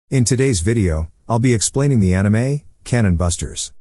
In today's video, I'll be explaining the anime, Cannon Busters.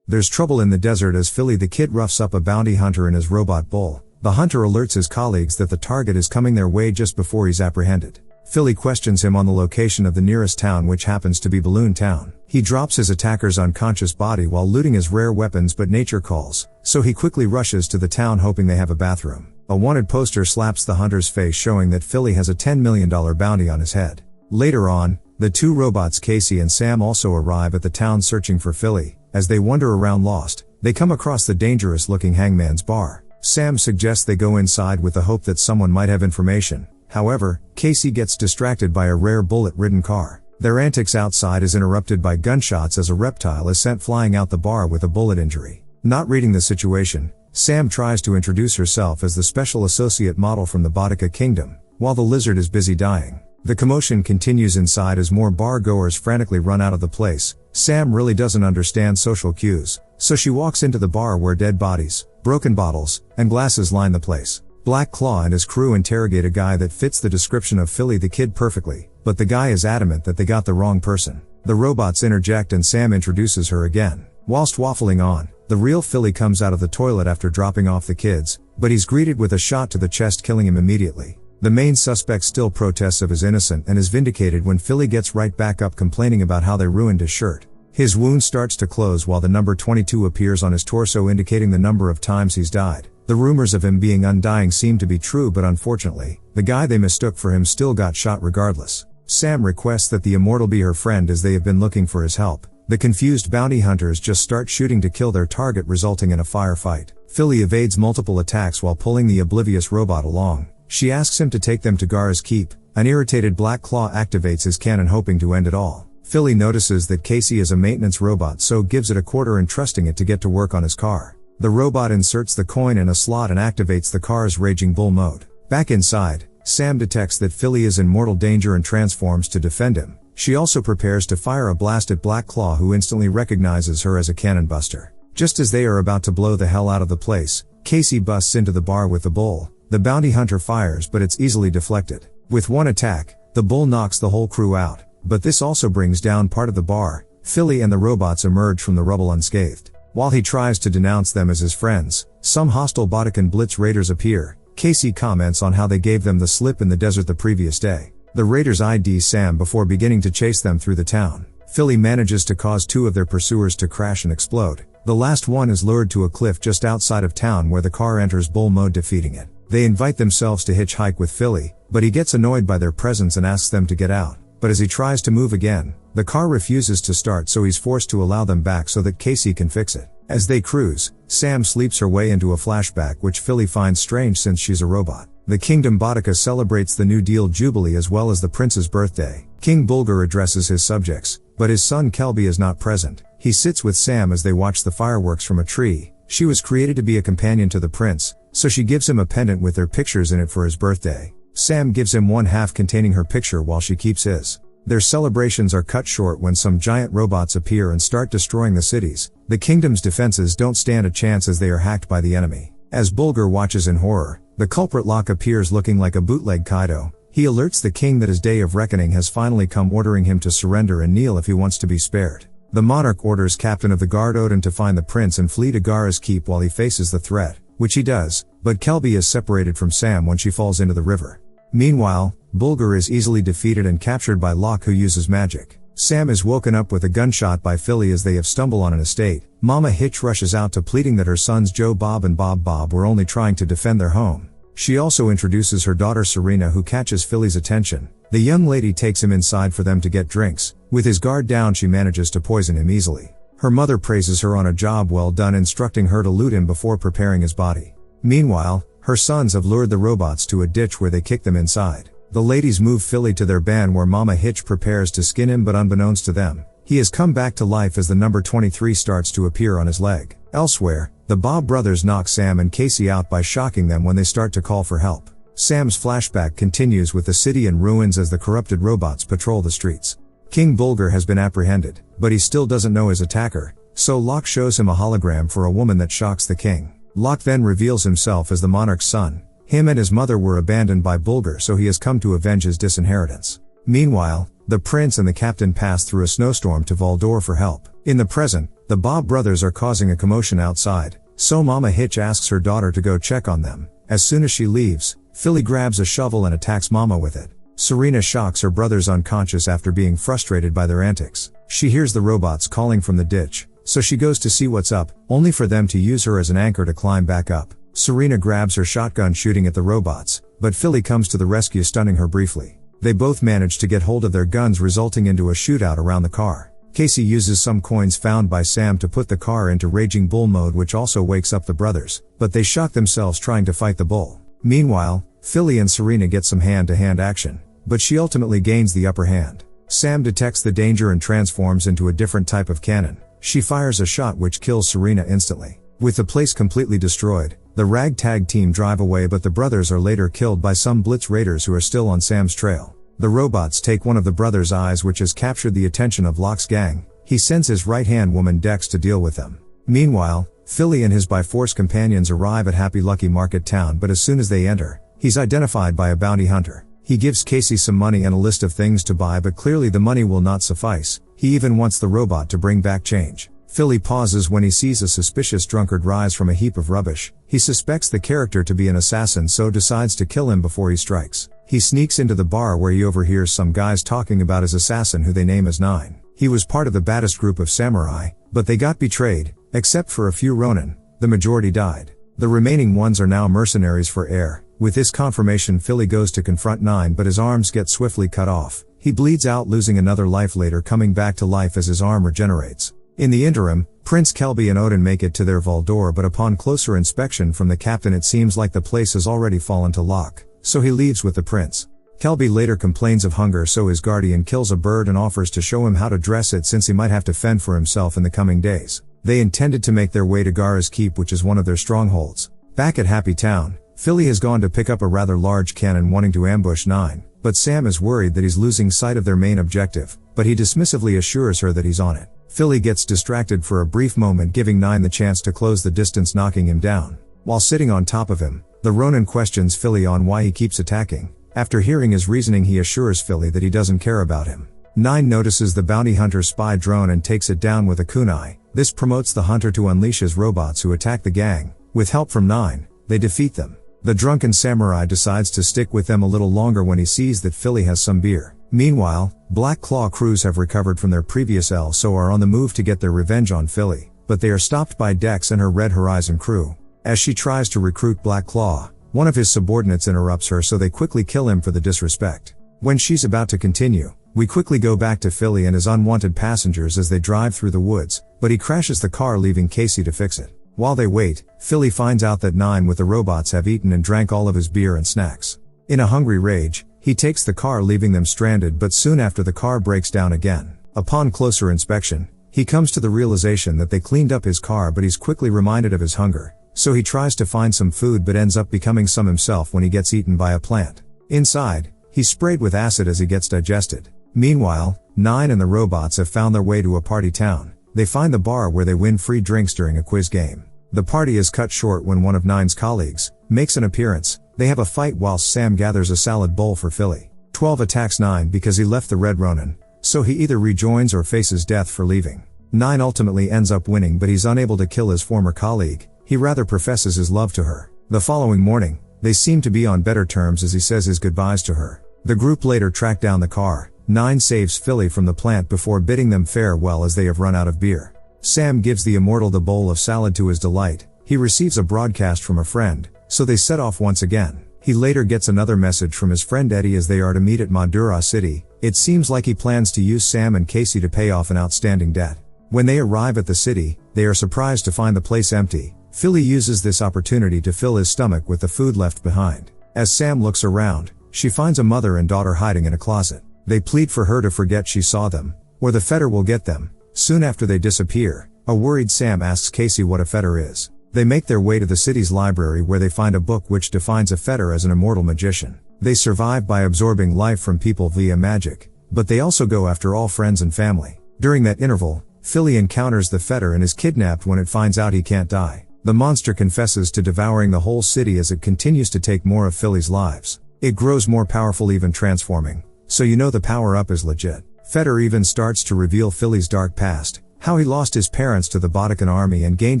There's trouble in the desert as Philly the Kid roughs up a bounty hunter in his robot bull. The hunter alerts his colleagues that the target is coming their way just before he's apprehended. Philly questions him on the location of the nearest town, which happens to be Balloon Town. He drops his attacker's unconscious body while looting his rare weapons, but nature calls, so he quickly rushes to the town hoping they have a bathroom. A wanted poster slaps the hunter's face, showing that Philly has a $10 million bounty on his head. Later on, the two robots Casey and Sam also arrive at the town searching for Philly. As they wander around lost, they come across the dangerous-looking Hangman's Bar. Sam suggests they go inside with the hope that someone might have information. However, Casey gets distracted by a rare bullet-ridden car. Their antics outside is interrupted by gunshots as a reptile is sent flying out the bar with a bullet injury. Not reading the situation, Sam tries to introduce herself as the special associate model from the Boudica Kingdom, while the lizard is busy dying. The commotion continues inside as more bar-goers frantically run out of the place. Sam really doesn't understand social cues, so she walks into the bar where dead bodies, broken bottles, and glasses line the place. Black Claw and his crew interrogate a guy that fits the description of Philly the Kid perfectly, but the guy is adamant that they got the wrong person. The robots interject and Sam introduces her again. Whilst waffling on, the real Philly comes out of the toilet after dropping off the kids, but he's greeted with a shot to the chest, killing him immediately. The main suspect still protests of his innocence and is vindicated when Philly gets right back up, complaining about how they ruined his shirt. His wound starts to close while the number 22 appears on his torso, indicating the number of times he's died. The rumors of him being undying seem to be true, but unfortunately, the guy they mistook for him still got shot regardless. Sam requests that the immortal be her friend as they have been looking for his help. The confused bounty hunters just start shooting to kill their target, resulting in a firefight. Philly evades multiple attacks while pulling the oblivious robot along. She asks him to take them to Gara's keep. An irritated Black Claw activates his cannon, hoping to end it all. Philly notices that Casey is a maintenance robot, so gives it a quarter, entrusting it to get to work on his car. The robot inserts the coin in a slot and activates the car's raging bull mode. Back inside, Sam detects that Philly is in mortal danger and transforms to defend him. She also prepares to fire a blast at Black Claw, who instantly recognizes her as a cannon buster. Just as they are about to blow the hell out of the place, Casey busts into the bar with the bull. The bounty hunter fires, but it's easily deflected. With one attack, the bull knocks the whole crew out, but this also brings down part of the bar. Philly and the robots emerge from the rubble unscathed. While he tries to denounce them as his friends, some hostile Boudican Blitz raiders appear. Casey comments on how they gave them the slip in the desert the previous day. The raiders ID Sam before beginning to chase them through the town. Philly manages to cause two of their pursuers to crash and explode. The last one is lured to a cliff just outside of town, where the car enters bull mode, defeating it. They invite themselves to hitchhike with Philly, but he gets annoyed by their presence and asks them to get out. But as he tries to move again, the car refuses to start, so he's forced to allow them back so that Casey can fix it. As they cruise, Sam sleeps her way into a flashback, which Philly finds strange since she's a robot. The Kingdom Boudica celebrates the New Deal Jubilee as well as the prince's birthday. King Bulgur addresses his subjects, but his son Kelby is not present. He sits with Sam as they watch the fireworks from a tree. She was created to be a companion to the prince, so she gives him a pendant with their pictures in it for his birthday. Sam gives him one half containing her picture while she keeps his. Their celebrations are cut short when some giant robots appear and start destroying the cities. The kingdom's defenses don't stand a chance as they are hacked by the enemy. As Bulgur watches in horror, the culprit Locke appears looking like a bootleg Kaido. He alerts the king that his day of reckoning has finally come, ordering him to surrender and kneel if he wants to be spared. The monarch orders Captain of the Guard Odin to find the prince and flee to Gara's keep while he faces the threat, which he does, but Kelby is separated from Sam when she falls into the river. Meanwhile, Bulgur is easily defeated and captured by Locke, who uses magic. Sam is woken up with a gunshot by Philly as they have stumbled on an estate. Mama Hitch rushes out to, pleading that her sons Joe Bob and Bob were only trying to defend their home. She also introduces her daughter Serena, who catches Philly's attention. The young lady takes him inside for them to get drinks. With his guard down, she manages to poison him easily. Her mother praises her on a job well done, instructing her to loot him before preparing his body. Meanwhile, her sons have lured the robots to a ditch where they kick them inside. The ladies move Philly to their van where Mama Hitch prepares to skin him, but unbeknownst to them, he has come back to life as the number 23 starts to appear on his leg. Elsewhere, the Bob brothers knock Sam and Casey out by shocking them when they start to call for help. Sam's flashback continues with the city in ruins as the corrupted robots patrol the streets. King Bulgur has been apprehended, but he still doesn't know his attacker, so Locke shows him a hologram for a woman that shocks the king. Locke then reveals himself as the monarch's son. Him and his mother were abandoned by Bulgur, so he has come to avenge his disinheritance. Meanwhile, The prince and the captain pass through a snowstorm to Valdor for help. In the present, the Bob brothers are causing a commotion outside, so Mama Hitch asks her daughter to go check on them. As soon as she leaves, Philly grabs a shovel and attacks Mama with it. Serena shocks her brothers unconscious after being frustrated by their antics. She hears the robots calling from the ditch, so she goes to see what's up, only for them to use her as an anchor to climb back up. Serena grabs her shotgun shooting at the robots, but Philly comes to the rescue, stunning her briefly. They both manage to get hold of their guns, resulting into a shootout around the car. Casey uses some coins found by Sam to put the car into Raging Bull mode, which also wakes up the brothers, but they shock themselves trying to fight the bull. Meanwhile, Philly and Serena get some hand-to-hand action, but she ultimately gains the upper hand. Sam detects the danger and transforms into a different type of cannon. She fires a shot which kills Serena instantly. With the place completely destroyed, the ragtag team drive away, but the brothers are later killed by some Blitz raiders who are still on Sam's trail. The robots take one of the brothers' eyes, which has captured the attention of Locke's gang. He sends his right-hand woman Dex to deal with them. Meanwhile, Philly and his by-force companions arrive at Happy Lucky Market Town, but as soon as they enter, he's identified by a bounty hunter. He gives Casey some money and a list of things to buy, but clearly the money will not suffice. He even wants the robot to bring back change. Philly pauses when he sees a suspicious drunkard rise from a heap of rubbish. He suspects the character to be an assassin, so decides to kill him before he strikes. He sneaks into the bar where he overhears some guys talking about his assassin, who they name as Nine. He was part of the baddest group of samurai, but they got betrayed. Except for a few Ronin, the majority died. The remaining ones are now mercenaries for air. With this confirmation, Philly goes to confront Nine, but his arms get swiftly cut off. He bleeds out, losing another life later, coming back to life as his arm regenerates. In the interim, Prince Kelby and Odin make it to their Valdor, but upon closer inspection from the captain it seems like the place has already fallen to lock, so he leaves with the prince. Kelby later complains of hunger, so his guardian kills a bird and offers to show him how to dress it, since he might have to fend for himself in the coming days. They intended to make their way to Gara's Keep, which is one of their strongholds. Back at Happy Town, Philly has gone to pick up a rather large cannon, wanting to ambush Nine, but Sam is worried that he's losing sight of their main objective, but he dismissively assures her that he's on it. Philly gets distracted for a brief moment, giving Nine the chance to close the distance, knocking him down. While sitting on top of him, the Ronin questions Philly on why he keeps attacking. After hearing his reasoning, he assures Philly that he doesn't care about him. Nine notices the bounty hunter's spy drone and takes it down with a kunai. This promotes the hunter to unleash his robots, who attack the gang. With help from Nine, they defeat them. The drunken samurai decides to stick with them a little longer when he sees that Philly has some beer. Meanwhile, Black Claw crews have recovered from their previous L, so are on the move to get their revenge on Philly, but they are stopped by Dex and her Red Horizon crew. As she tries to recruit Black Claw, one of his subordinates interrupts her, so they quickly kill him for the disrespect. When she's about to continue, we quickly go back to Philly and his unwanted passengers as they drive through the woods, but he crashes the car, leaving Casey to fix it. While they wait, Philly finds out that Nine with the robots have eaten and drank all of his beer and snacks. In a hungry rage, he takes the car, leaving them stranded, but soon after the car breaks down again. Upon closer inspection, he comes to the realization that they cleaned up his car, but he's quickly reminded of his hunger, so he tries to find some food but ends up becoming some himself when he gets eaten by a plant. Inside, he's sprayed with acid as he gets digested. Meanwhile, Nine and the robots have found their way to a party town. They find the bar where they win free drinks during a quiz game. The party is cut short when one of Nine's colleagues makes an appearance. They have a fight whilst Sam gathers a salad bowl for Philly. 12 attacks Nine because he left the Red Ronin, so he either rejoins or faces death for leaving. Nine ultimately ends up winning, but he's unable to kill his former colleague. He rather professes his love to her. The following morning, they seem to be on better terms as he says his goodbyes to her. The group later track down the car. Nine saves Philly from the plant before bidding them farewell as they have run out of beer. Sam gives the immortal the bowl of salad to his delight. He receives a broadcast from a friend, so they set off once again. He later gets another message from his friend Eddie as they are to meet at Madura City. It seems like he plans to use Sam and Casey to pay off an outstanding debt. When they arrive at the city, they are surprised to find the place empty. Philly uses this opportunity to fill his stomach with the food left behind. As Sam looks around, she finds a mother and daughter hiding in a closet. They plead for her to forget she saw them, or the fetter will get them. Soon after they disappear, a worried Sam asks Casey what a fetter is. They make their way to the city's library where they find a book which defines a fetter as an immortal magician. They survive by absorbing life from people via magic, but they also go after all friends and family. During that interval, Philly encounters the fetter and is kidnapped when it finds out he can't die. The monster confesses to devouring the whole city as it continues to take more of Philly's lives. It grows more powerful, even transforming so you know the power-up is legit. Feder even starts to reveal Philly's dark past, how he lost his parents to the Bodican army and gained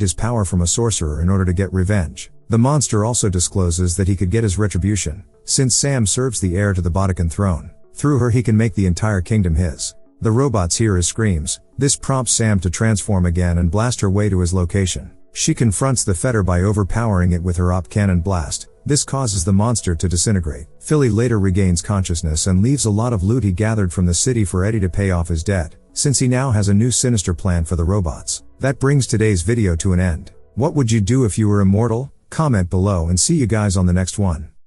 his power from a sorcerer in order to get revenge. The monster also discloses that he could get his retribution, since Sam serves the heir to the Bodican throne. Through her he can make the entire kingdom his. The robots hear his screams. This prompts Sam to transform again and blast her way to his location. She confronts the Feder by overpowering it with her op cannon blast. This causes the monster to disintegrate. Philly later regains consciousness and leaves a lot of loot he gathered from the city for Eddie to pay off his debt, since he now has a new sinister plan for the robots. That brings today's video to an end. What would you do if you were immortal? Comment below and see you guys on the next one.